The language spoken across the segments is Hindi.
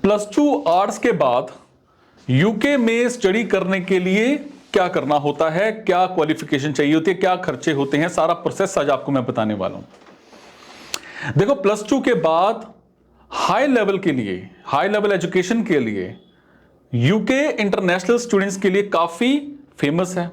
प्लस टू आर्ट्स के बाद यूके में स्टडी करने के लिए क्या करना होता है, क्या क्वालिफिकेशन चाहिए होती है, क्या खर्चे होते हैं, सारा प्रोसेस आज आपको मैं बताने वाला हूं। देखो, प्लस टू के बाद हाई लेवल के लिए, हाई लेवल एजुकेशन के लिए यूके इंटरनेशनल स्टूडेंट्स के लिए काफी फेमस है।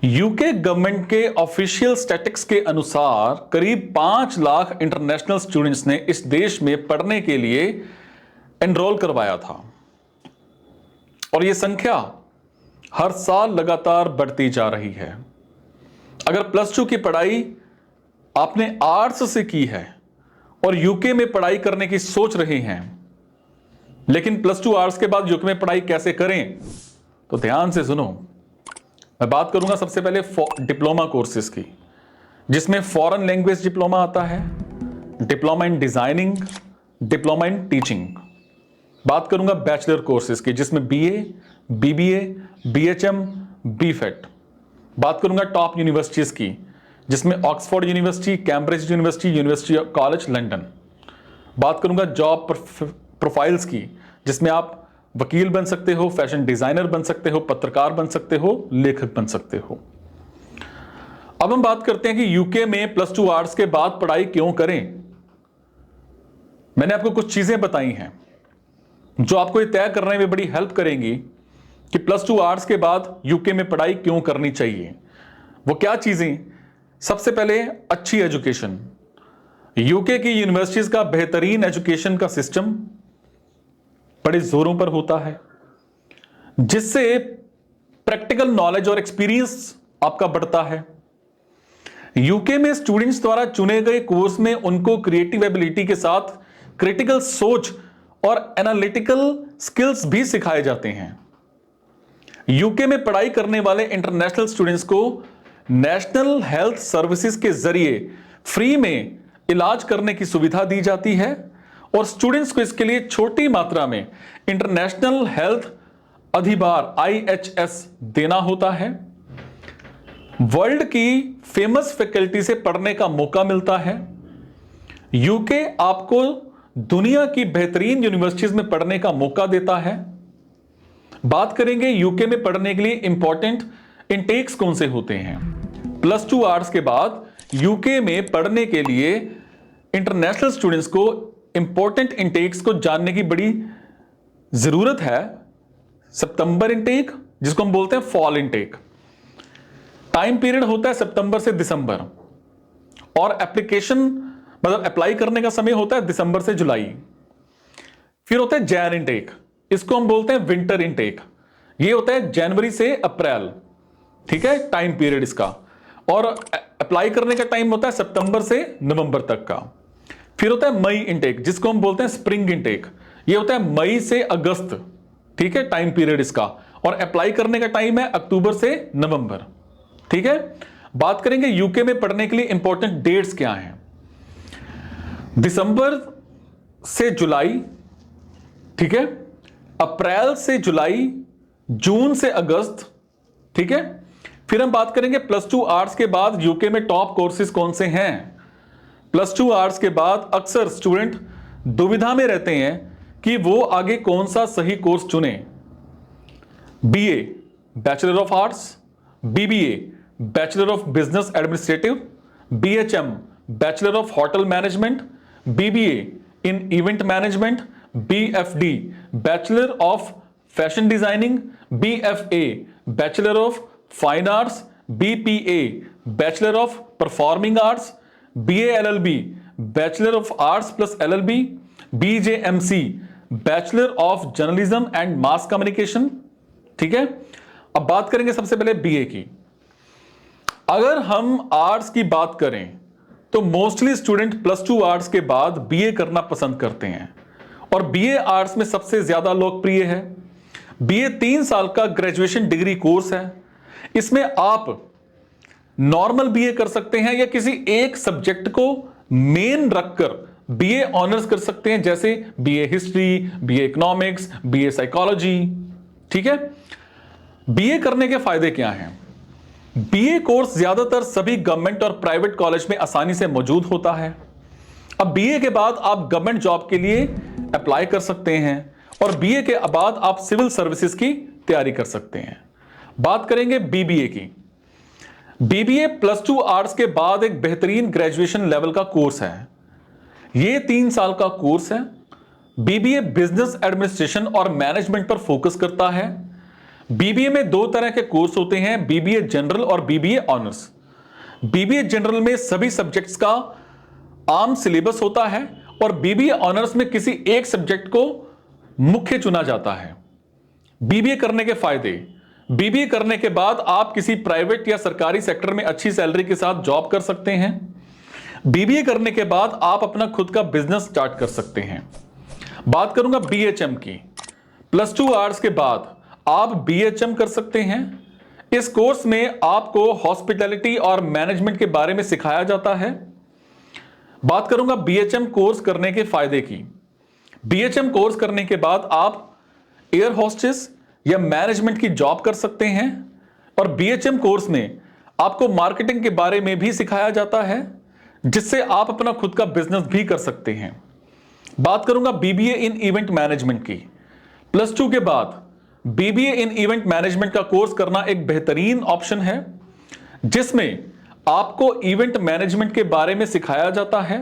यूके गवर्नमेंट के ऑफिशियल स्टैटिस्टिक्स के अनुसार करीब 5 लाख इंटरनेशनल स्टूडेंट्स ने इस देश में पढ़ने के लिए एनरोल करवाया था और यह संख्या हर साल लगातार बढ़ती जा रही है। अगर प्लस टू की पढ़ाई आपने आर्ट्स से की है और यूके में पढ़ाई करने की सोच रहे हैं, लेकिन प्लस टू आर्ट्स के बाद यूके में पढ़ाई कैसे करें, तो ध्यान से सुनो। मैं बात करूंगा सबसे पहले डिप्लोमा कोर्सेज की, जिसमें फॉरेन लैंग्वेज डिप्लोमा आता है, diploma in designing, diploma in teaching. बात करूंगा बैचलर कोर्सेज की, जिसमें बीए, बीबीए, बीएचएम, बीफेट। बात करूंगा टॉप यूनिवर्सिटीज की, जिसमें Oxford university, Cambridge university, university college London. बात करूंगा जॉब प्रोफाइल्स की, जिसमें आप वकील बन सकते हो, फैशन डिजाइनर बन सकते हो, पत्रकार बन सकते हो, लेखक बन सकते हो। अब हम बात करते हैं कि यूके में प्लस टू आर्ट्स के बाद पढ़ाई क्यों करें। मैंने आपको कुछ चीजें बताई हैं जो आपको ये तय करने में बड़ी हेल्प करेंगी कि प्लस टू आर्ट्स के बाद यूके में पढ़ाई क्यों करनी चाहिए। वो क्या चीजें? सबसे पहले अच्छी एजुकेशन। यूके की यूनिवर्सिटीज का बेहतरीन एजुकेशन का सिस्टम बड़े जोरों पर होता है, जिससे प्रैक्टिकल नॉलेज और एक्सपीरियंस आपका बढ़ता है। यूके में स्टूडेंट्स द्वारा चुने गए कोर्स में उनको क्रिएटिव एबिलिटी के साथ क्रिटिकल सोच और एनालिटिकल स्किल्स भी सिखाए जाते हैं। यूके में पढ़ाई करने वाले इंटरनेशनल स्टूडेंट्स को नेशनल हेल्थ सर्विसेज के जरिए फ्री में इलाज करने की सुविधा दी जाती है और स्टूडेंट्स को इसके लिए छोटी मात्रा में इंटरनेशनल हेल्थ अधिभार IHS देना होता है। वर्ल्ड की फेमस फैकल्टी से पढ़ने का मौका मिलता है। यूके आपको दुनिया की बेहतरीन यूनिवर्सिटीज में पढ़ने का मौका देता है। बात करेंगे यूके में पढ़ने के लिए इंपॉर्टेंट इनटेक्स कौन से होते हैं। प्लस टू आर्ट्स के बाद यूके में पढ़ने के लिए इंटरनेशनल स्टूडेंट्स को इंपॉर्टेंट इनटेक्स को जानने की बड़ी जरूरत है। सितंबर इनटेक, जिसको हम बोलते हैं फॉल इनटेक, टाइम पीरियड होता है सितंबर से दिसंबर, और एप्लीकेशन मतलब अप्लाई करने का समय होता है दिसंबर से जुलाई। फिर होता है जैन इनटेक, इसको हम बोलते हैं विंटर इनटेक, ये होता है जनवरी से अप्रैल, ठीक है, टाइम पीरियड इसका। और अप्लाई करने का टाइम होता है सितंबर से नवंबर तक का। फिर होता है मई इनटेक, जिसको हम बोलते हैं स्प्रिंग इनटेक, ये होता है मई से अगस्त, ठीक है, टाइम पीरियड इसका। और अप्लाई करने का टाइम है अक्टूबर से नवंबर, ठीक है। बात करेंगे यूके में पढ़ने के लिए इंपॉर्टेंट डेट्स क्या हैं। दिसंबर से जुलाई, ठीक है, अप्रैल से जुलाई, जून से अगस्त, ठीक है। फिर हम बात करेंगे प्लस टू आर्ट्स के बाद यूके में टॉप कोर्सेज कौन से हैं। प्लस टू आर्ट्स के बाद अक्सर स्टूडेंट दुविधा में रहते हैं कि वो आगे कौन सा सही कोर्स चुने। BA bachelor of arts, BBA bachelor of business administrative, BHM bachelor of hotel management, BBA in event management, BFD bachelor of fashion designing, BFA bachelor of fine arts, BPA bachelor of performing arts, BA LLB bachelor of arts plus LLB, BJMC bachelor of journalism and mass communication, ठीक है। अब बात करेंगे सबसे पहले बीए की। अगर हम आर्ट्स की बात करें तो mostly student plus two arts के बाद बीए करना पसंद करते हैं और बीए आर्ट्स में सबसे ज्यादा लोकप्रिय है। बीए 3 साल का ग्रेजुएशन डिग्री कोर्स है। इसमें आप नॉर्मल बीए कर सकते हैं या किसी एक सब्जेक्ट को मेन रखकर बीए ऑनर्स कर सकते हैं, जैसे BA history, BA economics, BA psychology, ठीक है। बीए करने के फायदे क्या हैं? बीए कोर्स ज्यादातर सभी गवर्नमेंट और प्राइवेट कॉलेज में आसानी से मौजूद होता है। अब बीए के बाद आप गवर्नमेंट जॉब के लिए अप्लाई कर सकते हैं और बीए के बाद आप सिविल सर्विसेज की तैयारी कर सकते हैं। बात करेंगे बीबीए की। बीबीए +2 आर्ट्स के बाद एक बेहतरीन ग्रेजुएशन लेवल का कोर्स है। यह 3 साल का कोर्स है। बीबीए बिजनेस एडमिनिस्ट्रेशन और मैनेजमेंट पर फोकस करता है। बीबीए में 2 तरह के कोर्स होते हैं, बीबीए जनरल और बीबीए ऑनर्स। बीबीए जनरल में सभी सब्जेक्ट्स का आम सिलेबस होता है और बीबीए ऑनर्स में किसी एक सब्जेक्ट को मुख्य चुना जाता है। बीबीए करने के फायदे। बीबीए करने के बाद आप किसी प्राइवेट या सरकारी सेक्टर में अच्छी सैलरी के साथ जॉब कर सकते हैं। बीबीए करने के बाद आप अपना खुद का बिजनेस स्टार्ट कर सकते हैं। बात करूंगा बीएचएम की। +2 आर्ट्स के बाद आप बीएचएम कर सकते हैं। इस कोर्स में आपको हॉस्पिटैलिटी और मैनेजमेंट के बारे में सिखाया जाता है। बात करूंगा बीएचएम कोर्स करने के फायदे की। बीएचएम कोर्स करने के बाद आप एयर होस्टेस या मैनेजमेंट की जॉब कर सकते हैं और बीएचएम कोर्स में आपको मार्केटिंग के बारे में भी सिखाया जाता है, जिससे आप अपना खुद का बिजनेस भी कर सकते हैं। बात करूंगा बीबीए इन इवेंट मैनेजमेंट की। +2 के बाद बीबीए इन इवेंट मैनेजमेंट का कोर्स करना एक बेहतरीन ऑप्शन है, जिसमें आपको इवेंट मैनेजमेंट के बारे में सिखाया जाता है।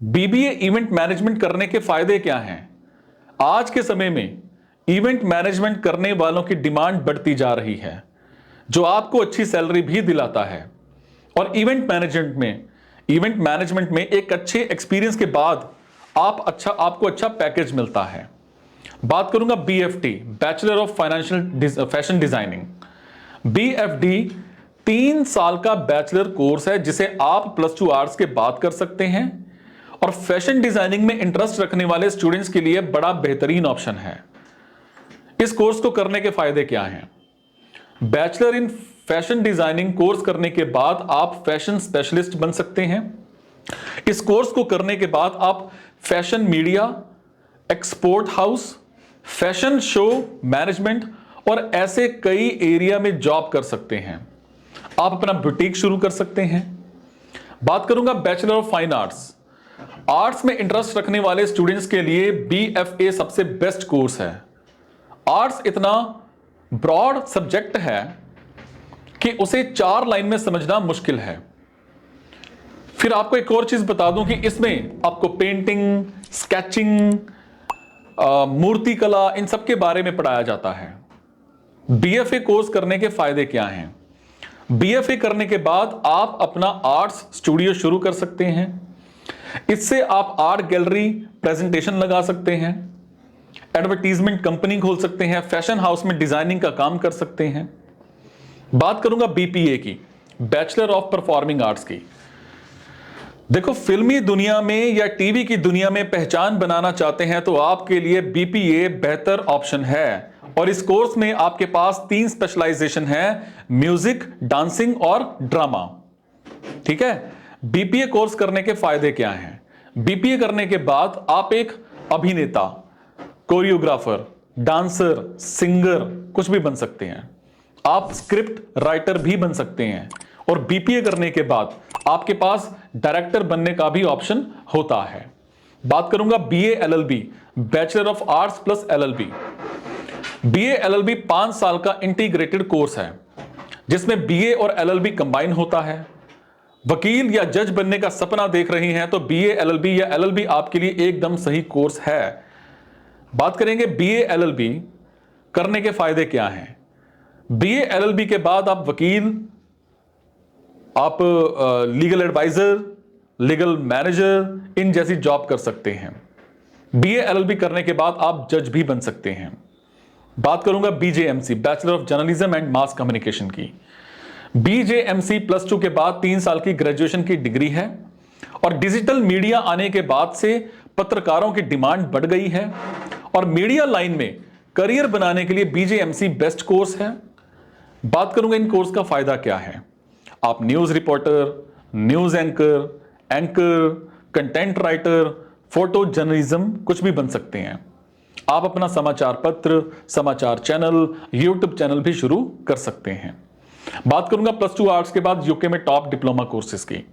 बीबीए इवेंट मैनेजमेंट करने के फायदे क्या हैं? आज के समय में इवेंट मैनेजमेंट करने वालों की डिमांड बढ़ती जा रही है, जो आपको अच्छी सैलरी भी दिलाता है। और इवेंट मैनेजमेंट में एक अच्छे एक्सपीरियंस के बाद आपको अच्छा पैकेज मिलता है। बात करूंगा BFD, bachelor of fashion designing. BFD 3 साल का बैचलर कोर्स है, जिसे आप +2 आर्ट्स के बाद कर सकते हैं और फैशन डिजाइनिंग में इंटरेस्ट रखने वाले स्टूडेंट्स के लिए बड़ा बेहतरीन ऑप्शन है। इस कोर्स को करने के फायदे क्या हैं? Bachelor in fashion designing course करने के बाद आप फैशन स्पेशलिस्ट बन सकते हैं। इस कोर्स को करने के बाद आप fashion media, export house, fashion show management और ऐसे कई एरिया में जॉब कर सकते हैं। आप अपना बुटीक शुरू कर सकते हैं। बात करूंगा bachelor of fine arts. Arts में इंटरेस्ट रखने वाले स्टूडेंट्स के लिए बीएफए सबसे बेस्ट कोर्स है। आर्ट्स इतना ब्रॉड सब्जेक्ट है कि उसे 4 लाइन में समझना मुश्किल है। फिर आपको एक और चीज बता दूं कि इसमें आपको पेंटिंग, स्केचिंग, मूर्ति कला, इन सब के बारे में पढ़ाया जाता है। बीएफए कोर्स करने के फायदे क्या हैं? बीएफए करने के बाद आप अपना आर्ट्स स्टूडियो शुरू कर सकते हैं। इससे आप आर्ट गैलरी, प्रेजेंटेशन लगा सकते हैं, एडवर्टीजमेंट कंपनी खोल सकते हैं, फैशन हाउस में डिजाइनिंग का काम कर सकते हैं। बात करूंगा बीपीए की, बैचलर ऑफ परफॉर्मिंग आर्ट्स की। देखो, फिल्मी दुनिया में या टीवी की दुनिया में पहचान बनाना चाहते हैं तो आपके लिए बीपीए बेहतर ऑप्शन है। और इस कोर्स में आपके पास 3 स्पेशलाइजेशन है, म्यूजिक, डांसिंग और ड्रामा। ठीक है। बीपीए कोर्स करने के फायदे क्या हैं? बीपीए करने के बाद आप एक अभिनेता, कोरियोग्राफर, डांसर, सिंगर कुछ भी बन सकते हैं। आप स्क्रिप्ट राइटर भी बन सकते हैं। और बीपीए करने के बाद आपके पास डायरेक्टर बनने का भी ऑप्शन होता है। बात करूंगा BA LLB, bachelor of arts plus LLB. BA LLB 5 साल का इंटीग्रेटेड कोर्स है, जिसमें बीए और एलएलबी कंबाइन होता है। वकील या जज बनने का सपना देख रही हैं तो बीए एलएलबी या एलएलबी आपके लिए एकदम सही कोर्स है। बात करेंगे बीए एलएलबी करने के फायदे क्या हैं। बीए एलएलबी के बाद आप वकील, आप लीगल एडवाइजर, लीगल मैनेजर, इन जैसी जॉब कर सकते हैं। बीए एलएलबी करने के बाद आप जज भी बन सकते हैं। बात करूंगा BJMC, bachelor of journalism and mass communication की। बीजेएमसी +2 के बाद 3 साल की ग्रेजुएशन की डिग्री है और डिजिटल मीडिया आने के बाद से पत्रकारों की डिमांड बढ़ गई है और मीडिया लाइन में करियर बनाने के लिए बीजेएमसी बेस्ट कोर्स है। बात करूंगा इन कोर्स का फायदा क्या है। आप news reporter, news anchor, content writer, photo journalism कुछ भी बन सकते हैं। आप अपना समाचार पत्र, समाचार चैनल, यूट्यूब चैनल भी शुरू कर सकते हैं। बात करूंगा +2 आर्ट्स के बाद यूके में टॉप डिप्लोमा कोर्सेज की।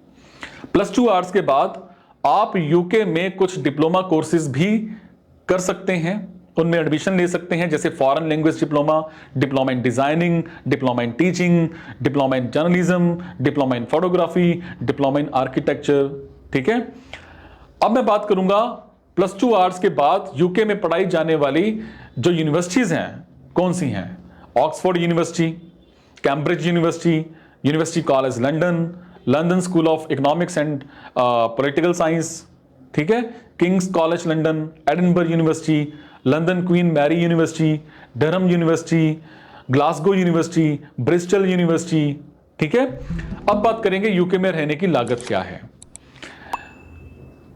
+2 आर्ट्स के बाद आप यूके में कुछ डिप्लोमा कोर्सेज भी कर सकते हैं, उनमें एडमिशन ले सकते हैं, जैसे foreign language diploma, diploma in designing, diploma in teaching, diploma in journalism, diploma in photography, diploma in architecture. ठीक है, अब मैं बात करूंगा +2 आर्ट्स के बाद यूके में पढ़ाई जाने वाली जो यूनिवर्सिटीज हैं कौन सी हैं। Oxford university, Cambridge university, university college London, London school of economics and political science, ठीक है, King's college London, Edinburgh university, London Queen Mary university, Durham university, Glasgow university, Bristol university. ठीक है, अब बात करेंगे यूके में रहने की लागत क्या है।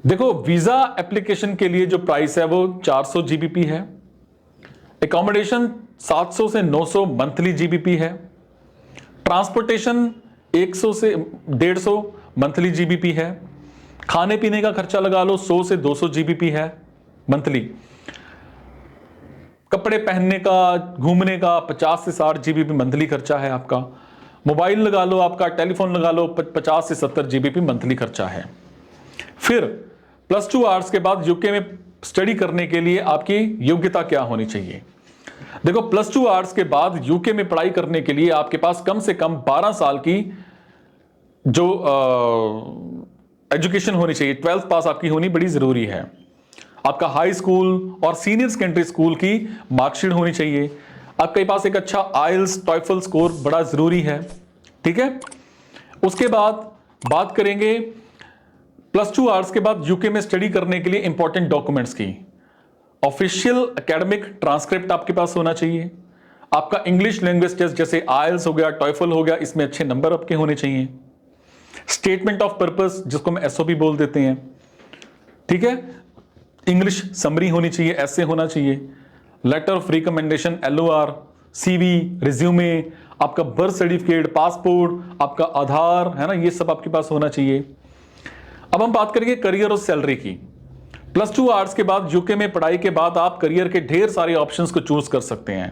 देखो, वीजा एप्लीकेशन के लिए जो प्राइस है वो 400 GBP है, एकोमोडेशन 700 से 900 मंथली GBP है, ट्रांसपोर्टेशन 100 से 150 मंथली GBP है, खाने पीने का खर्चा लगा लो 100 से 200 GBP है मंथली, कपड़े पहनने का, घूमने का 50 से 60 GBP मंथली खर्चा है आपका, मोबाइल लगा लो, आपका टेलीफोन लगा लो, 50 से 70 GBP मंथली खर्चा है। फिर +2 आवर्स के बाद यूके में स्टडी करने के लिए आपकी योग्यता क्या होनी चाहिए। देखो, +2 आवर्स के बाद यूके में पढ़ाई करने के लिए आपके पास कम से कम 12 साल की जो एजुकेशन होनी चाहिए, 12th पास आपकी होनी बड़ी जरूरी है। आपका हाई स्कूल और सीनियर सेकेंडरी स्कूल की मार्कशीट होनी चाहिए, आपके पास एक अच्छा आइल्स टॉयफल स्कोर बड़ा जरूरी है। ठीक है, उसके बाद बात करेंगे +2 आवर्स के बाद यूके में स्टडी करने के लिए इंपॉर्टेंट डॉक्यूमेंट्स की। ऑफिशियल एकेडमिक ट्रांसक्रिप्ट आपके पास होना चाहिए, आपका इंग्लिश लैंग्वेज टेस्ट जैसे आइल्स हो गया, टॉयफल हो गया, इसमें अच्छे नंबर आपके होने चाहिए। स्टेटमेंट ऑफ पर्पस जिसको हम SOP बोल देते हैं, ठीक है, इंग्लिश समरी होनी चाहिए, ऐसे होना चाहिए, letter of recommendation LOR, CV, resume, आपका बर्थ सर्टिफिकेट, पासपोर्ट, आपका आधार है ना, ये सब आपके पास होना चाहिए। अब हम बात करेंगे करियर और सैलरी की। +2 आवर्स के बाद यूके में पढ़ाई के बाद आप करियर के ढेर सारे ऑप्शंस को चूज कर सकते हैं।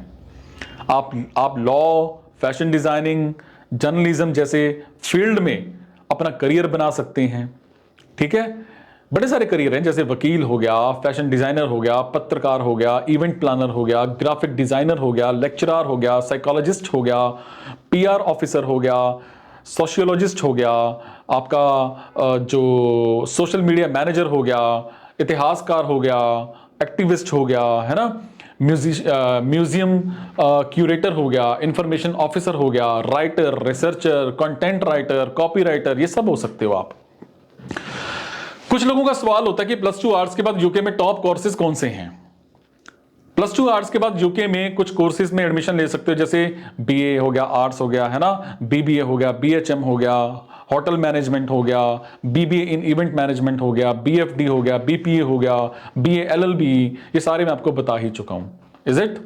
आप लॉ, फैशन डिजाइनिंग, जर्नलिज्म जैसे फील्ड में अपना करियर बना सकते हैं। ठीक है, बड़े सारे करियर हैं, जैसे वकील हो गया, फैशन डिजाइनर हो गया, पत्रकार हो गया, इवेंट प्लानर हो गया, ग्राफिक डिजाइनर हो गया, लेक्चरर हो गया, साइकोलॉजिस्ट हो गया, PR ऑफिसर हो गया, सोशियोलॉजिस्ट हो गया, आपका जो सोशल मीडिया मैनेजर हो गया, इतिहासकार हो गया, एक्टिविस्ट हो गया, है ना, म्यूजियम क्यूरेटर हो गया, इंफॉर्मेशन ऑफिसर हो गया, writer, researcher, content writer, copy writer, ये सब हो सकते हो आप। कुछ लोगों का सवाल होता है कि +2 आवर्स के बाद यूके में टॉप कोर्सेज कौन से हैं। +2 आवर्स के बाद यूके में कुछ कोर्सेज में एडमिशन ले सकते हो, जैसे BA हो गया, आर्ट्स हो गया, है ना, BBA हो गया, BHM हो गया, होटल मैनेजमेंट हो गया, BBA इन इवेंट मैनेजमेंट हो गया, BFD हो गया, BPA हो गया, BA LLB, ये सारे मैं आपको बता ही चुका हूं। Is it?